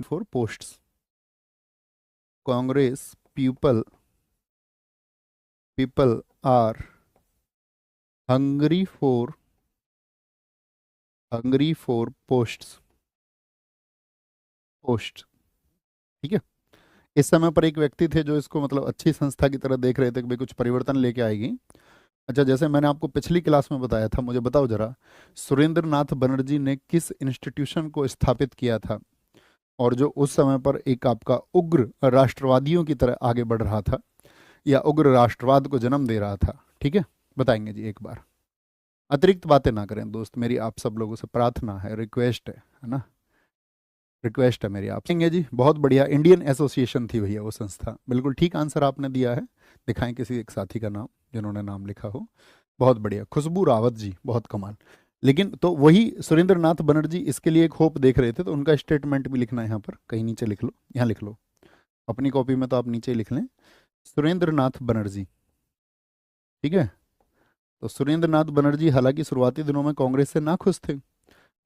For posts, Congress people are hungry for post. ठीक है। इस समय पर एक व्यक्ति थे जो इसको मतलब अच्छी संस्था की तरह देख रहे थे कि भाई कुछ परिवर्तन लेके आएगी। अच्छा, जैसे मैंने आपको पिछली क्लास में बताया था, मुझे बताओ जरा, सुरेंद्र नाथ बनर्जी ने किस इंस्टीट्यूशन को स्थापित किया था और जो उस समय पर एक आपका उग्र राष्ट्रवादियों की तरह आगे बढ़ रहा था या उग्र राष्ट्रवाद को जन्म दे रहा था? ठीक है, बताएंगे जी एक बार। अतिरिक्त बातें ना करें दोस्त, मेरी आप सब लोगों से प्रार्थना है, रिक्वेस्ट है ना, रिक्वेस्ट है मेरी आप कहेंगे जी। बहुत बढ़िया, इंडियन एसोसिएशन थी भैया वो संस्था, बिल्कुल ठीक आंसर आपने दिया है। दिखाएं किसी एक साथी का नाम जिन्होंने नाम लिखा हो। बहुत बढ़िया, खुशबू रावत जी, बहुत कमाल। लेकिन तो वही सुरेंद्र नाथ बनर्जी इसके लिए एक होप देख रहे थे, तो उनका स्टेटमेंट भी लिखना है यहाँ पर, कहीं नीचे लिख लो, यहाँ लिख लो अपनी कॉपी में, तो आप नीचे ही लिख लें सुरेंद्र नाथ बनर्जी। ठीक है। तो सुरेंद्र नाथ बनर्जी हालांकि शुरुआती दिनों में कांग्रेस से नाखुश थे,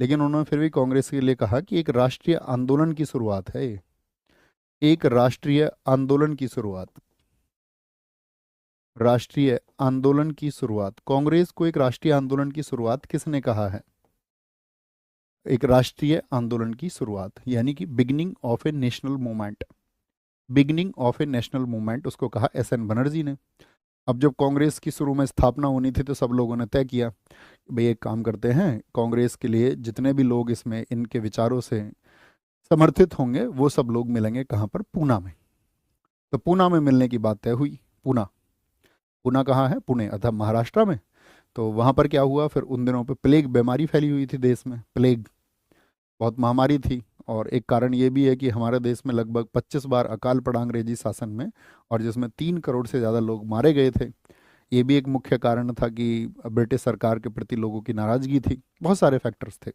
लेकिन उन्होंने फिर भी कांग्रेस के लिए कहा कि एक राष्ट्रीय आंदोलन की शुरुआत है ये। एक राष्ट्रीय आंदोलन की शुरुआत, राष्ट्रीय आंदोलन की शुरुआत, कांग्रेस को एक राष्ट्रीय आंदोलन की शुरुआत किसने कहा है? एक राष्ट्रीय आंदोलन की शुरुआत यानी कि beginning of A national movement, beginning of A national movement उसको कहा एस एन बनर्जी ने। अब जब कांग्रेस की शुरू में स्थापना होनी थी तो सब लोगों ने तय किया भाई एक काम करते हैं, कांग्रेस के लिए जितने भी लोग इसमें इनके विचारों से समर्थित होंगे वो सब लोग मिलेंगे कहाँ पर? पूना में। तो पूना में मिलने की बात तय हुई। पूना, पूना कहाँ है? पुणे, अर्थात महाराष्ट्र में। तो वहाँ पर क्या हुआ फिर, उन दिनों पे प्लेग बीमारी फैली हुई थी देश में, प्लेग बहुत महामारी थी। और एक कारण ये भी है कि हमारे देश में लगभग 25 बार अकाल पड़ा अंग्रेजी शासन में, और जिसमें 3 करोड़ से ज़्यादा लोग मारे गए थे। ये भी एक मुख्य कारण था कि ब्रिटिश सरकार के प्रति लोगों की नाराजगी थी, बहुत सारे फैक्टर्स थे।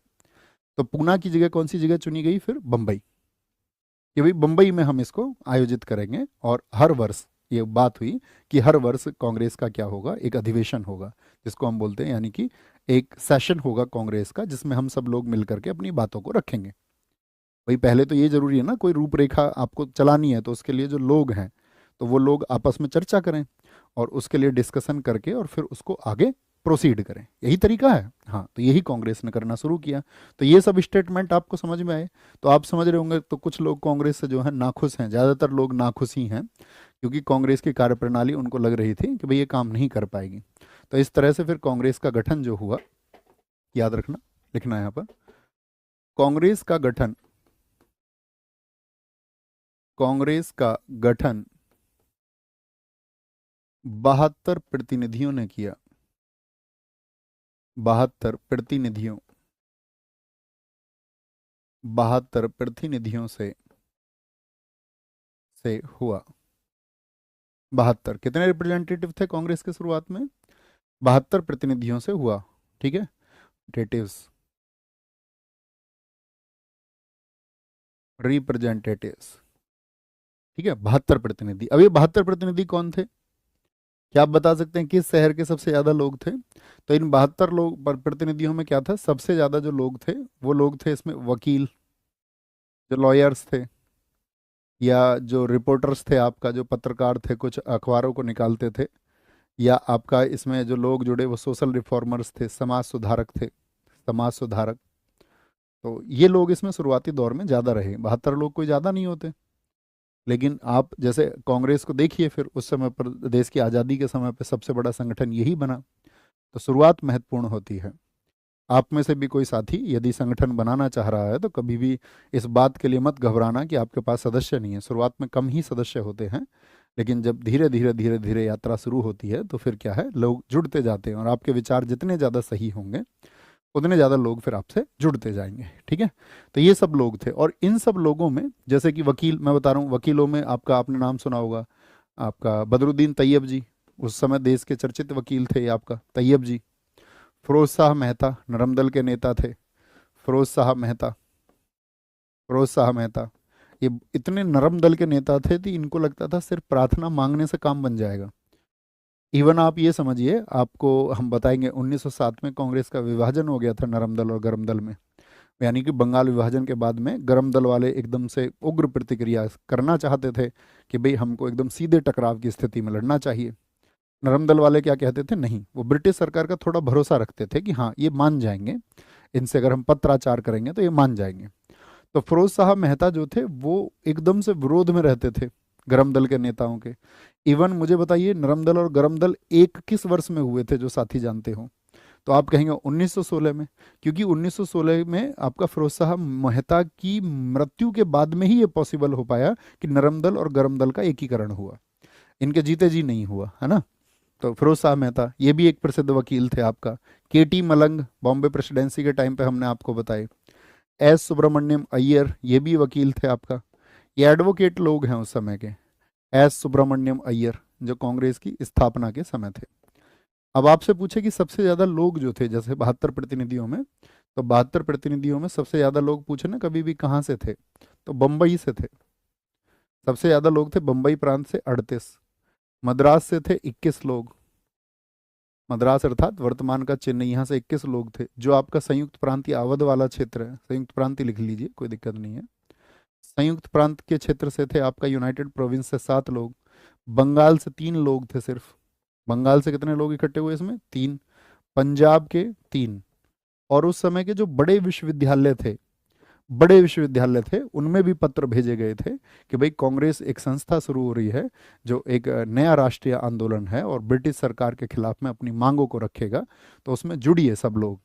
तो पूना की जगह कौन सी जगह चुनी गई फिर? बम्बई, कि भाई बम्बई में हम इसको आयोजित करेंगे। और हर वर्ष ये बात हुई कि हर वर्ष कांग्रेस का क्या होगा, एक अधिवेशन होगा जिसको हम बोलते हैं, यानी कि एक सेशन होगा कांग्रेस का जिसमें हम सब लोग मिल करके अपनी बातों को रखेंगे। भाई पहले तो ये जरूरी है ना, कोई रूपरेखा आपको चलानी है तो उसके लिए जो लोग हैं तो वो लोग आपस में चर्चा करें और उसके लिए डिस्कशन करके और फिर उसको आगे प्रोसीड करें, यही तरीका है। हाँ, तो यही कांग्रेस ने करना शुरू किया। तो ये सब स्टेटमेंट आपको समझ में आए तो आप समझ रहे होंगे। तो कुछ लोग कांग्रेस से जो है नाखुश हैं, ज़्यादातर लोग नाखुश ही हैं, क्योंकि कांग्रेस की कार्यप्रणाली उनको लग रही थी कि भाई ये काम नहीं कर पाएगी। तो इस तरह से फिर कांग्रेस का गठन जो हुआ, याद रखना, लिखना है यहाँ पर, कांग्रेस का गठन, कांग्रेस का गठन 72 प्रतिनिधियों ने किया। 72 प्रतिनिधियों, 72 प्रतिनिधियों से हुआ। 72 कितने रिप्रेजेंटेटिव थे कांग्रेस के शुरुआत में? 72 प्रतिनिधियों से हुआ। ठीक है, रिप्रेजेंटेटिव्स, रिप्रेजेंटेटिव्स। ठीक है, 72 प्रतिनिधि। अब ये 72 प्रतिनिधि कौन थे? क्या आप बता सकते हैं किस शहर के सबसे ज्यादा लोग थे? तो इन 72 लोग प्रतिनिधियों में क्या था, सबसे ज्यादा जो लोग थे वो लोग थे इसमें वकील, जो लॉयर्स थे, या जो रिपोर्टर्स थे, आपका जो पत्रकार थे, कुछ अखबारों को निकालते थे, या आपका इसमें जो लोग जुड़े वो सोशल रिफॉर्मर्स थे, समाज सुधारक थे, समाज सुधारक। तो ये लोग इसमें शुरुआती दौर में ज़्यादा रहे, 72 लोग कोई ज़्यादा नहीं होते। लेकिन आप जैसे कांग्रेस को देखिए, फिर उस समय पर देश की आज़ादी के समय पर सबसे बड़ा संगठन यही बना। तो शुरुआत महत्वपूर्ण होती है। आप में से भी कोई साथी यदि संगठन बनाना चाह रहा है तो कभी भी इस बात के लिए मत घबराना कि आपके पास सदस्य नहीं है। शुरुआत में कम ही सदस्य होते हैं, लेकिन जब धीरे धीरे धीरे धीरे यात्रा शुरू होती है तो फिर क्या है, लोग जुड़ते जाते हैं, और आपके विचार जितने ज़्यादा सही होंगे उतने ज़्यादा लोग फिर आपसे जुड़ते जाएंगे। ठीक है। तो ये सब लोग थे, और इन सब लोगों में जैसे कि वकील, मैं बता रहा हूँ, वकीलों में आपका, आपने नाम सुना होगा आपका बदरुद्दीन तैयब जी, उस समय देश के चर्चित वकील थे आपका तैयब जी। फिरोज शाह मेहता नरम दल के नेता थे, फिरोज शाह मेहता, फिरोज शाह मेहता। ये इतने नरम दल के नेता थे कि इनको लगता था सिर्फ प्रार्थना मांगने से काम बन जाएगा। इवन आप ये समझिए, आपको हम बताएंगे 1907 में कांग्रेस का विभाजन हो गया था नरम दल और गरम दल में। यानी कि बंगाल विभाजन के बाद में गरम दल वाले एकदम से उग्र प्रतिक्रिया करना चाहते थे कि भाई हमको एकदम सीधे टकराव की स्थिति में लड़ना चाहिए। नरम दल वाले क्या कहते थे, नहीं, वो ब्रिटिश सरकार का थोड़ा भरोसा रखते थे कि हाँ ये मान जाएंगे, इनसे अगर हम पत्राचार करेंगे तो ये मान जाएंगे। तो फिरोज शाह मेहता जो थे वो एकदम से विरोध में रहते थे गरम दल के नेताओं के। इवन मुझे बताइए नरम दल और गरम दल एक किस वर्ष में हुए थे, जो साथी जानते हो? तो आप कहेंगे 1916 में, क्योंकि 1916 में आपका फिरोज शाह मेहता की मृत्यु के बाद में ही ये पॉसिबल हो पाया कि नरम दल और गरम दल का एकीकरण हुआ, इनके जीते जी नहीं हुआ, है ना। तो फिरोज शाह मेहता ये भी एक प्रसिद्ध वकील थे आपका। केटी मलंग बॉम्बे प्रेसिडेंसी के टाइम पे हमने आपको बताए। एस सुब्रमण्यम अय्यर ये भी वकील थे आपका। ये एडवोकेट लोग हैं उस समय के। एस सुब्रमण्यम अय्यर जो कांग्रेस की स्थापना के समय थे। अब आपसे पूछे कि सबसे ज्यादा लोग जो थे, जैसे 72 प्रतिनिधियों में, तो 72 प्रतिनिधियों में सबसे ज्यादा लोग पूछे ना कभी भी कहाँ से थे, तो बंबई से थे। सबसे ज्यादा लोग थे बंबई प्रांत से 38, मद्रास से थे 21 लोग। मद्रास अर्थात वर्तमान का चेन्नई, यहाँ से 21 लोग थे। जो आपका संयुक्त प्रांतीय अवध वाला क्षेत्र है, संयुक्त प्रांतीय लिख लीजिए, कोई दिक्कत नहीं है। संयुक्त प्रांत के क्षेत्र से थे आपका यूनाइटेड प्रोविंस से 7 लोग। बंगाल से 3 लोग थे सिर्फ। बंगाल से कितने लोग इकट्ठे हुए इसमें? 3। पंजाब के 3। और उस समय के जो बड़े विश्वविद्यालय थे उनमें भी पत्र भेजे गए थे कि भाई कांग्रेस एक संस्था शुरू हो रही है जो एक नया राष्ट्रीय आंदोलन है और ब्रिटिश सरकार के खिलाफ में अपनी मांगों को रखेगा, तो उसमें जुड़िए सब लोग।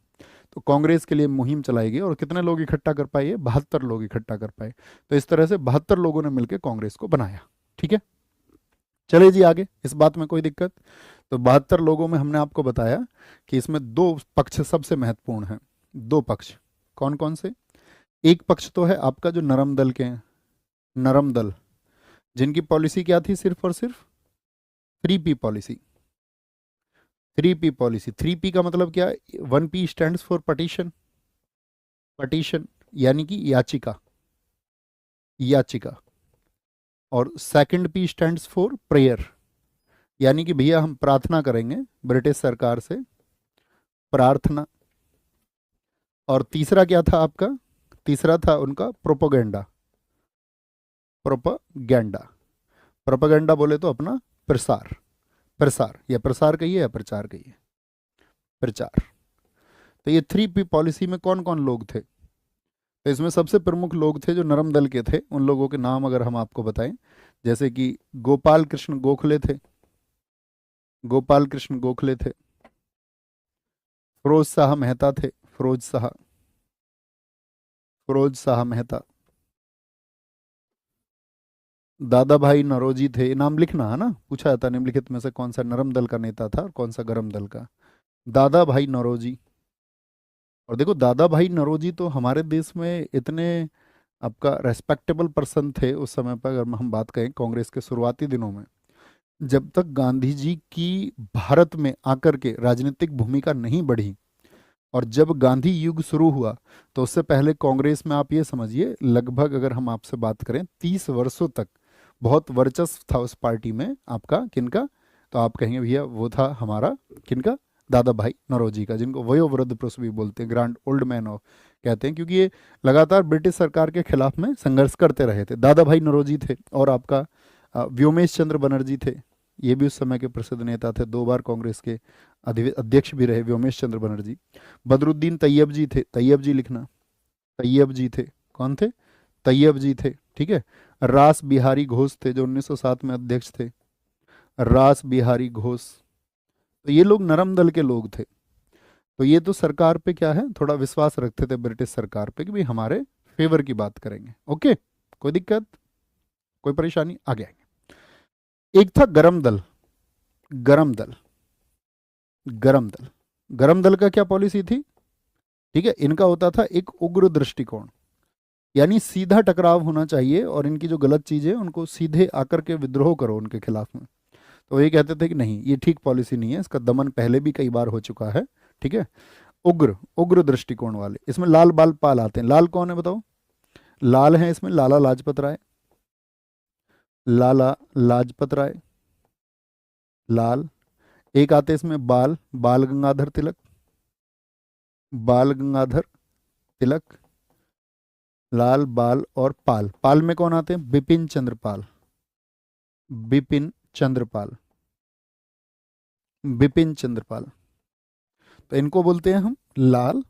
तो कांग्रेस के लिए मुहिम चलाई गई और कितने लोग इकट्ठा कर पाए? 72 लोग इकट्ठा कर पाए। तो इस तरह से 72 लोगों ने मिलकर कांग्रेस को बनाया। ठीक है, चलिए जी आगे, इस बात में कोई दिक्कत? तो 72 लोगों में हमने आपको बताया कि इसमें 2 पक्ष सबसे महत्वपूर्ण हैं। 2 पक्ष कौन कौन से? एक पक्ष तो है आपका जो नरम दल के हैं, नरम दल, जिनकी पॉलिसी क्या थी? सिर्फ और सिर्फ 3P policy. 3P policy, 3P का मतलब क्या? 1P stands for petition, petition यानी कि याचिका, याचिका। और second P stands for prayer, यानी कि भैया हम प्रार्थना करेंगे ब्रिटिश सरकार से, प्रार्थना। और तीसरा क्या था आपका? तीसरा था उनका प्रोपोगेंडा, प्रोपोगेंडा। प्रोपोगेंडा बोले तो अपना प्रसार, प्रसार या प्रसार कहिए या प्रचार कहिए, प्रचार। तो ये 3P पॉलिसी में कौन कौन लोग थे? तो इसमें सबसे प्रमुख लोग थे जो नरम दल के थे। उन लोगों के नाम अगर हम आपको बताएं, जैसे कि गोपाल कृष्ण गोखले थे, गोपाल कृष्ण गोखले थे। फिरोज शाह मेहता थे, फिरोज शाह, फिरोज शाह मेहता। दादा भाई नौरोजी थे, ये नाम लिखना है ना, पूछा जाता निम्नलिखित में से कौन सा नरम दल का नेता था और कौन सा गरम दल का? दादा भाई नौरोजी। और देखो दादा भाई नौरोजी तो हमारे देश में इतने आपका रेस्पेक्टेबल पर्सन थे उस समय पर, अगर हम बात करें कांग्रेस के शुरुआती दिनों में, जब तक गांधी जी की भारत में आकर के राजनीतिक भूमिका नहीं बढ़ी और जब गांधी युग शुरू हुआ, तो उससे पहले कांग्रेस में आप ये समझिए लगभग अगर हम आपसे बात करें 30 वर्षों तक बहुत वर्चस्व था उस पार्टी में आपका। किनका? तो आप कहेंगे भैया वो था हमारा किनका? दादा भाई नौरोजी का, जिनको वयोवृद्ध पुरुष भी बोलते हैं, ग्रैंड ओल्ड मैन ऑफ कहते हैं, क्योंकि ये लगातार ब्रिटिश सरकार के खिलाफ में संघर्ष करते रहे थे। दादा भाई नौरोजी थे। और आपका व्योमेश चंद्र बनर्जी थे, ये भी उस समय के प्रसिद्ध नेता थे, 2 बार कांग्रेस के अध्यक्ष भी रहे व्योमेश चंद्र बनर्जी। बदरुद्दीन तैयब जी थे, तैयब जी लिखना, तैयब जी थे। कौन थे? तैयब जी थे। ठीक है। रास बिहारी घोष थे जो 1907 में अध्यक्ष थे, रास बिहारी घोष। तो ये लोग नरम दल के लोग थे। तो ये तो सरकार पे क्या है, थोड़ा विश्वास रखते थे ब्रिटिश सरकार पे कि भाई हमारे फेवर की बात करेंगे। ओके, कोई दिक्कत, कोई परेशानी? आगे आएंगे। एक था गरम दल, गरम दल, गरम दल। गरम दल का क्या पॉलिसी थी? ठीक है, इनका होता था एक उग्र दृष्टिकोण, यानी सीधा टकराव होना चाहिए और इनकी जो गलत चीजें उनको सीधे आकर के विद्रोह करो उनके खिलाफ में। तो ये कहते थे कि नहीं ये ठीक पॉलिसी नहीं है, इसका दमन पहले भी कई बार हो चुका है। ठीक है, उग्र, उग्र दृष्टिकोण वाले। इसमें लाल बाल पाल आते हैं। लाल कौन है बताओ? लाल है इसमें लाला लाजपत राय, लाला लाजपत राय, लाल। एक आते इसमें बाल, बाल गंगाधर तिलक, बाल गंगाधर तिलक। लाल, बाल और पाल। पाल में कौन आते हैं? बिपिन चंद्र पाल। बिपिन चंद्र पाल। बिपिन चंद्र पाल। तो इनको बोलते हैं हम लाल,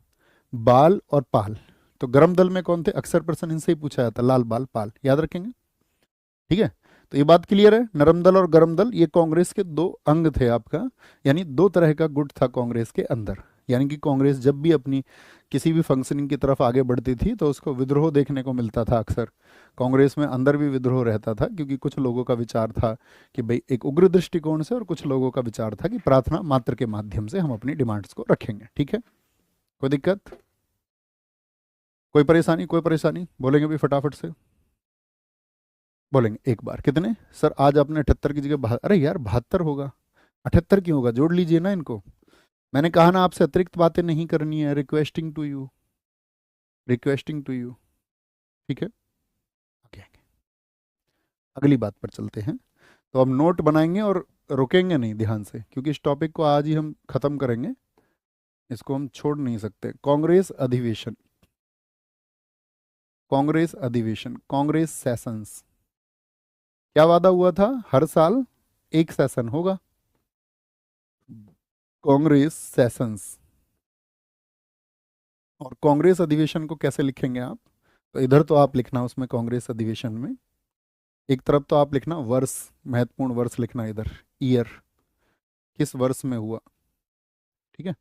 बाल और पाल। तो गर्म दल में कौन थे? अक्सर प्रश्न इनसे ही पूछा जाता, लाल, बाल, पाल, याद रखेंगे। ठीक है, तो ये बात क्लियर है। नरम दल और गरम दल ये कांग्रेस के दो अंग थे आपका, यानी दो तरह का गुट था कांग्रेस के अंदर। यानी कि कांग्रेस जब भी अपनी किसी भी फंक्शनिंग की तरफ आगे बढ़ती थी तो उसको विद्रोह देखने को मिलता था अक्सर। कांग्रेस में अंदर भी विद्रोह रहता था, क्योंकि कुछ लोगों का विचार था कि भाई एक उग्र दृष्टिकोण से, और कुछ लोगों का विचार था कि प्रार्थना मात्र के माध्यम से हम अपनी डिमांड्स को रखेंगे। ठीक है, कोई दिक्कत, कोई परेशानी? कोई परेशानी बोलेंगे भी फटाफट से, बोलेंगे एक बार। कितने सर? आज आपने 78 की जगह अरे यार 72 होगा। 78 क्यों होगा? जोड़ लीजिए ना इनको। मैंने कहा ना आपसे अतिरिक्त बातें नहीं करनी है। Requesting to you, requesting to you. ठीक है, आगे आगे अगली बात पर चलते हैं। तो हम नोट बनाएंगे और रुकेंगे नहीं, ध्यान से, क्योंकि इस टॉपिक को आज ही हम खत्म करेंगे, इसको हम छोड़ नहीं सकते। कांग्रेस अधिवेशन, कांग्रेस अधिवेशन, कांग्रेस सेशंस। क्या वादा हुआ था? हर साल एक सेशन होगा, कांग्रेस सेशंस। और कांग्रेस अधिवेशन को कैसे लिखेंगे आप? तो इधर तो आप लिखना उसमें कांग्रेस अधिवेशन में, एक तरफ तो आप लिखना वर्ष, महत्वपूर्ण वर्ष लिखना इधर, ईयर, किस वर्ष में हुआ। ठीक है,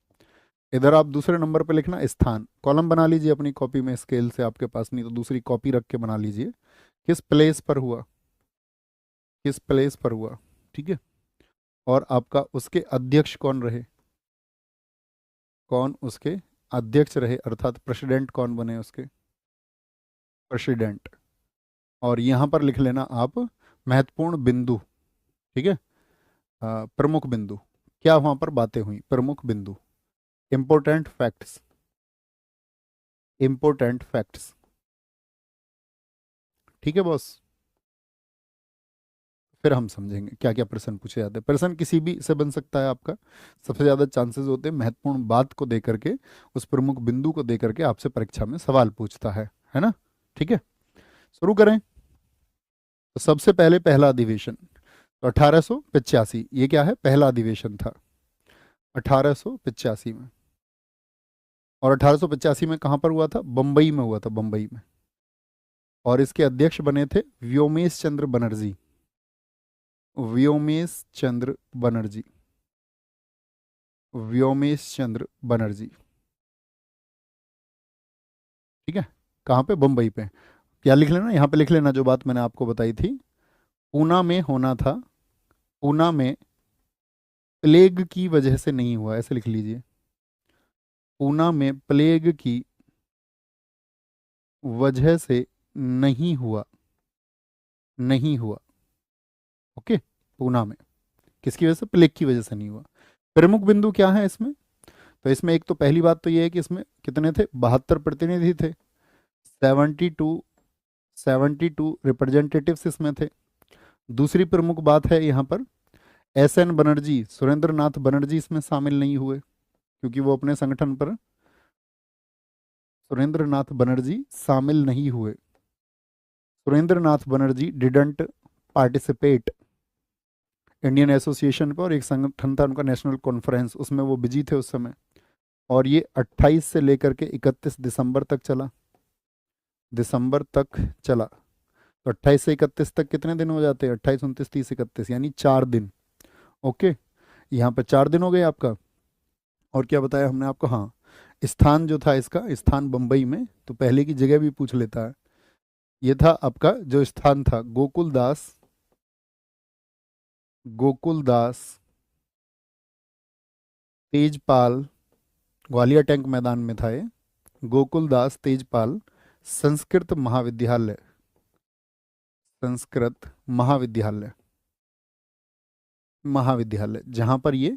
इधर आप दूसरे नंबर पे लिखना स्थान। कॉलम बना लीजिए अपनी कॉपी में, स्केल से, आपके पास नहीं तो दूसरी कॉपी रख के बना लीजिए। किस प्लेस पर हुआ, किस प्लेस पर हुआ। ठीक है, और आपका उसके अध्यक्ष कौन रहे, कौन उसके अध्यक्ष रहे, अर्थात प्रेसिडेंट कौन बने उसके, प्रेसिडेंट। और यहाँ पर लिख लेना आप महत्वपूर्ण बिंदु। ठीक है, प्रमुख बिंदु, क्या वहाँ पर बातें हुई, प्रमुख बिंदु, इंपॉर्टेंट फैक्ट्स, इंपॉर्टेंट फैक्ट्स। ठीक है बॉस, फिर हम समझेंगे क्या क्या प्रश्न पूछे जाते हैं। प्रश्न किसी भी से बन सकता है आपका, सबसे ज़्यादा चांसेस होते हैं महत्वपूर्ण बात को देकर के, उस प्रमुख बिंदु को देकर के आपसे परीक्षा में सवाल पूछता है ना। ठीक है, शुरू करें। तो सबसे पहले पहला अधिवेशन, तो 1885, ये क्या है? पहला अधिवेशन था 1885 में। और 1885 में कहाँ पर हुआ था? बम्बई में हुआ था, बम्बई में। और इसके अध्यक्ष बने थे व्योमेश चंद्र बनर्जी, व्योमेश चंद्र बनर्जी, व्योमेश चंद्र बनर्जी। ठीक है, कहाँ पे? बम्बई पे। क्या लिख लेना, यहाँ पे लिख लेना जो बात मैंने आपको बताई थी, पूना में होना था, पूना में प्लेग की वजह से नहीं हुआ, ऐसे लिख लीजिए, पूना में प्लेग की वजह से नहीं हुआ, नहीं हुआ। ओके, पूना में किसकी वजह से? प्लेग की वजह से नहीं हुआ। प्रमुख बिंदु क्या है इसमें? तो इसमें एक तो पहली बात तो ये है कि इसमें कितने थे? 72 प्रतिनिधि थे, 72, 72 रिप्रेजेंटेटिव्स इसमें थे। दूसरी प्रमुख बात है यहाँ पर, SN बनर्जी, सुरेंद्र नाथ बनर्जी इसमें शामिल नहीं हुए, क्योंकि वो अपने संगठन पर, सुरेंद्र नाथ बनर्जी शामिल नहीं हुए। Surendra Nath Banerjee didn't participate Indian association पर, और एक संगठन था उनका नेशनल कॉन्फ्रेंस, उसमें वो बिजी थे उस समय। और ये 28 से लेकर के 31 दिसंबर तक चला, दिसंबर तक चला। तो 28 से 31 तक कितने दिन हो जाते हैं? 28, 29, 30, 31, यानी 4 दिन। ओके, यहाँ पर 4 दिन हो गए आपका। और क्या बताया हमने आपको? हाँ, स्थान जो था इसका, स्थान बम्बई में, तो पहले की जगह भी पूछ लेता है। ये था आपका जो स्थान था, गोकुलदास, गोकुलदास तेजपाल, ग्वालियर टैंक मैदान में था ये, गोकुलदास तेजपाल संस्कृत महाविद्यालय, संस्कृत महाविद्यालय, महाविद्यालय, जहां पर ये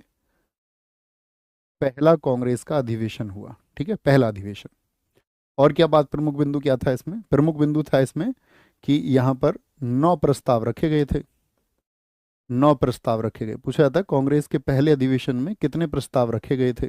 पहला कांग्रेस का अधिवेशन हुआ। ठीक है, पहला अधिवेशन। और क्या बात, प्रमुख बिंदु क्या था इसमें? प्रमुख बिंदु था इसमें कि यहाँ पर 9 प्रस्ताव रखे गए थे, 9 प्रस्ताव रखे गए। पूछा जाता है कांग्रेस के पहले अधिवेशन में कितने प्रस्ताव रखे गए थे?